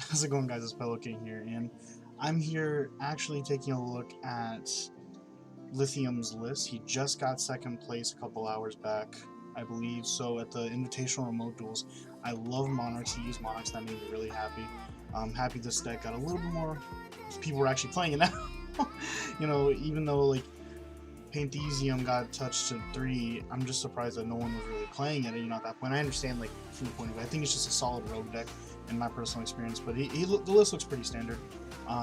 How's it going, guys? It's Bello King here, and I'm here actually taking a look at Lithium's list. He just got second place a couple hours back, I believe, so at the Invitational Remote Duels. I love Monarchs. He used Monarchs. That made me really happy. I'm happy this deck got a little bit more people were actually playing it now. Even though, like, Panthesium got touched to 3, I'm just surprised that no one was really playing it, at that point. I understand, like, from the point of view, I think it's just a solid rogue deck in my personal experience, but the list looks pretty standard.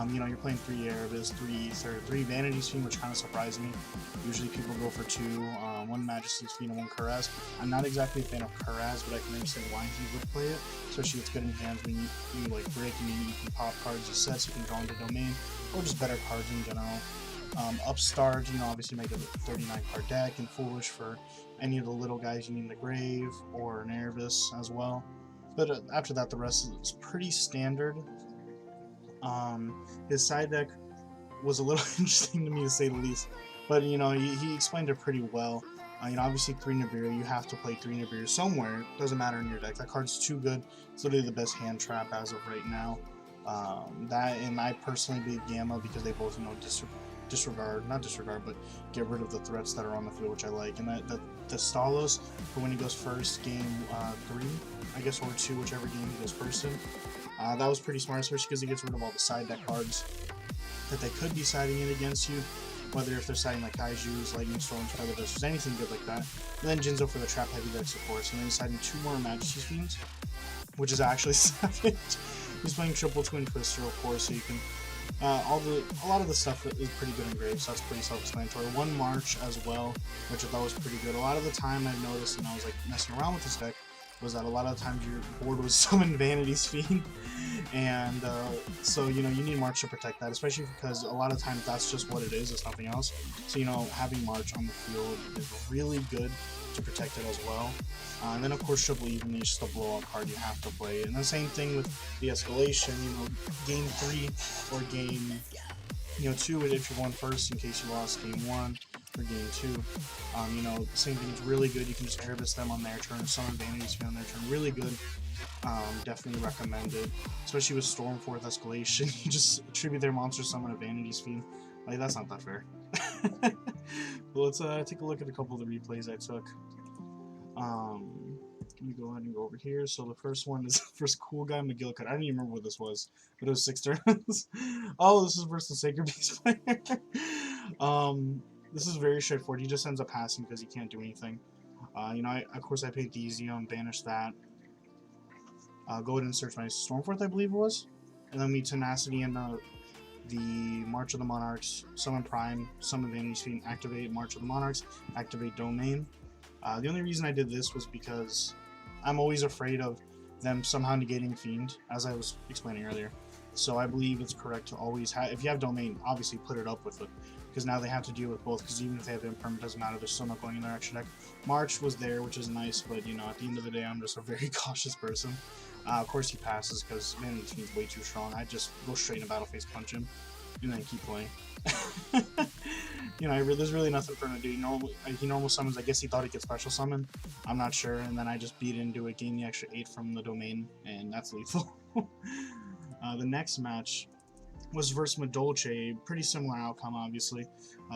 You're playing 3 Erebus, 3 Ether, 3 Vanity's Fiend, which kind of surprised me. Usually people go for 2, 1 Majesty's Fiend and 1 Karaz. I'm not exactly a fan of Karaz, but I can understand why he would play it, especially it's good in hands when you like break and you can pop cards as sets, you can draw into domain, or just better cards in general. Upstart, obviously make a 39 card deck, and Foolish for any of the little guys you need in the grave, or an Erebus as well. But after that, the rest is pretty standard. His side deck was a little interesting to me, to say the least, but he explained it pretty well. Obviously 3 Nibiru, you have to play 3 Nibiru somewhere. Doesn't matter in your deck. That card's too good. It's literally the best hand trap as of right now. That, and I personally believe Gamma, because they both not disregard, but get rid of the threats that are on the field, which I like. And the Stalos, for when he goes first, game 3, I guess, or 2, whichever game he goes first in. That was pretty smart, especially because he gets rid of all the side deck cards that they could be siding in against you, whether if they're siding like Kaijus, Lightning Storms, Feather Dusters, anything good like that. And then Jinzo for the trap heavy decks, of course, and then he's siding 2 more Majesty's Fiends, which is actually savage. He's playing Triple Twin Twister, of course, so you can a lot of the stuff is pretty good in Grave, so that's pretty self-explanatory. 1 March as well, which I thought was pretty good. A lot of the time I've noticed, and I was like messing around with this deck, was that a lot of the times your board was summoned Vanity's Fiend, and so you need March to protect that, especially because a lot of times that's just what it is, it's nothing else. So having March on the field is really good to protect it as well. And then of course Triple Even is just a blowout card you have to play. And the same thing with the escalation, game 3 or game 2 if you're going first in case you lost game 1 or game 2. The same thing is really good. You can just Erebus them on their turn, summon Vanity's Fiend on their turn. Really good. Definitely recommend it. Especially with Stormforth escalation. You just attribute their monster summon a Vanity's Fiend. Like, that's not that fair. Well, let's take a look at a couple of the replays I took. Let me go ahead and go over here. So the first one is first cool guy McGillicuddy. I don't even remember what this was, but it was 6 turns. Oh, this is versus the Sacred Beast player. This is very straightforward. He just ends up passing because he can't do anything. Of course I paid the easy banish that. Go ahead and search my Stormforth, I believe it was, and then we Tenacity and the March of the Monarchs, summon Prime, summon Vanity's Fiend, activate March of the Monarchs, activate Domain. The only reason I did this was because I'm always afraid of them somehow negating Fiend, as I was explaining earlier. So I believe it's correct to always have, if you have Domain, obviously put it up with it, because now they have to deal with both, because even if they have Imperm, it doesn't matter, they're still not going in their extra deck. March was there, which is nice, but at the end of the day, I'm just a very cautious person. Of course he passes, because Vanity's Fiend's way too strong. I just go straight in battle face, punch him, and then keep playing. There's really nothing for him to do. He normal summons. I guess he thought he could special summon. I'm not sure. And then I just beat into it, gain the extra 8 from the domain, and that's lethal. The next match was versus Madolche. Pretty similar outcome, obviously.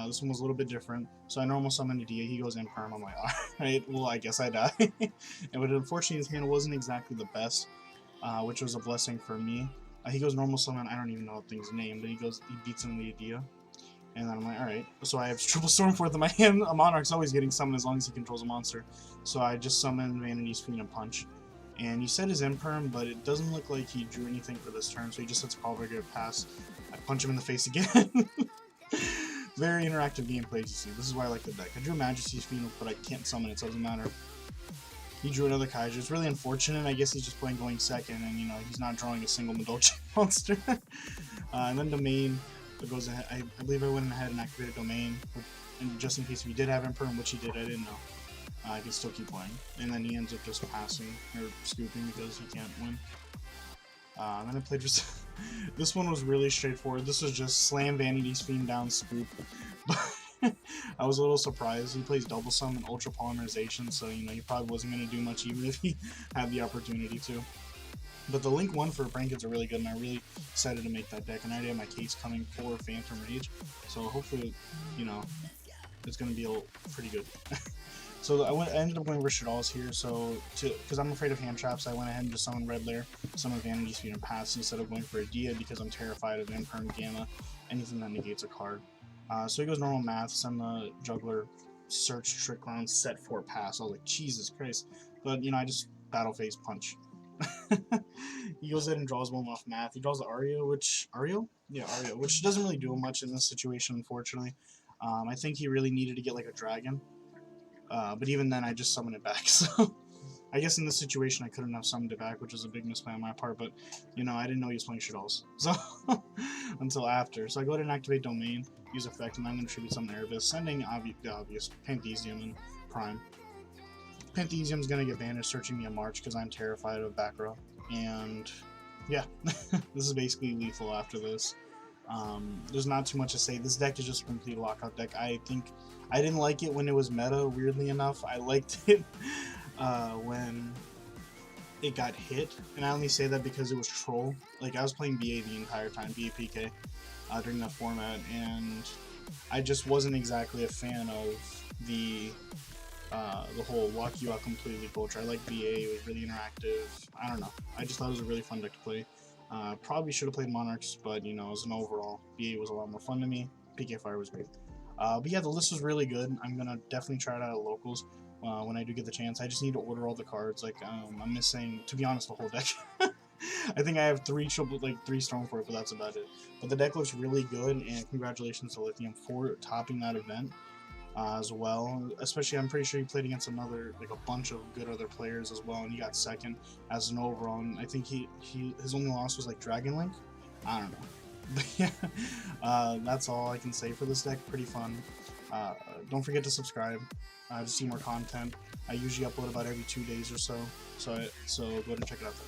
This one was a little bit different. So I normal summon Adia. He goes Imperm. I'm like, alright, well, I guess I die. But unfortunately, his hand wasn't exactly the best, which was a blessing for me. He goes normal summon. I don't even know the thing's name, but he beats him the Adia. And then I'm like, alright. So I have Triple Stormforth in my hand. A Monarch's always getting summoned as long as he controls a monster. So I just summon Vanity's Fiend and punch. And he said his Imperm, but it doesn't look like he drew anything for this turn, so he just sets a call regular pass. I punch him in the face again. Very interactive gameplay, as you see. This is why I like the deck. I drew Majesty's Fiend, but I can't summon it, so it doesn't matter. He drew another Kaiju. It's really unfortunate. I guess he's just playing going second, and he's not drawing a single Madolche monster. And then Domain goes ahead. I believe I went ahead and activated Domain, and just in case if he did have Imperm, which he did, I didn't know. I can still keep playing. And then he ends up just passing, or scooping, because he can't win. Then I played just... This one was really straightforward. This was just slam Vanity's Fiend down, scoop. But I was a little surprised. He plays double sum and ultra polymerization, so he probably wasn't going to do much even if he had the opportunity to. But the Link 1 for Brankets are really good, and I'm really excited to make that deck. And I already have my case coming for Phantom Rage, so hopefully, you know, it's going to be pretty good. So I ended up going for Shadal's here, so because I'm afraid of hand traps, I went ahead and just summoned Red Lair, summoned Vanity Speed and Pass instead of going for a Dia because I'm terrified of Imperm Gamma, anything that negates a card. So he goes normal math, send the Juggler, search, trick round, set 4 pass. I was like, Jesus Christ. But, you know, I just battle phase punch. He goes in and draws one off math. He draws the Ario? Yeah, Ario, which doesn't really do much in this situation, unfortunately. I think he really needed to get like a dragon. But even then, I just summoned it back, so I guess in this situation, I couldn't have summoned it back, which was a big misplay on my part, but, you know, I didn't know he was playing Shadalls, so, until after. So I go ahead and activate Domain, use Effect, and I'm going to tribute summon Erebus, sending the obvious Panthesium and Prime. Panthesium's going to get banished, searching me a March, because I'm terrified of back row, and, yeah, this is basically lethal after this. There's not too much to say. This deck is just a complete lockout deck. I think I didn't like it when it was meta, weirdly enough. I liked it when it got hit, and I only say that because it was troll. Like, I was playing BA the entire time, BA PK, during that format, and I just wasn't exactly a fan of the whole lock you out completely culture. I like BA, it was really interactive. I don't know. I just thought it was a really fun deck to play. Probably should have played Monarchs, but, you know, as an overall, BA was a lot more fun to me. PK Fire was great. But yeah, the list was really good. I'm going to definitely try it out at locals when I do get the chance. I just need to order all the cards. Like, I'm missing, to be honest, the whole deck. I think I have 3 Stormfort, but that's about it. But the deck looks really good, and congratulations to Lithium for topping that event. As well, especially I'm pretty sure he played against a bunch of good other players as well, and he got second as an overall. And I think his only loss was like Dragon Link. I don't know, but yeah, that's all I can say for this deck. Pretty fun. Don't forget to subscribe to see more content. I usually upload about every 2 days or so, so go ahead and check it out there.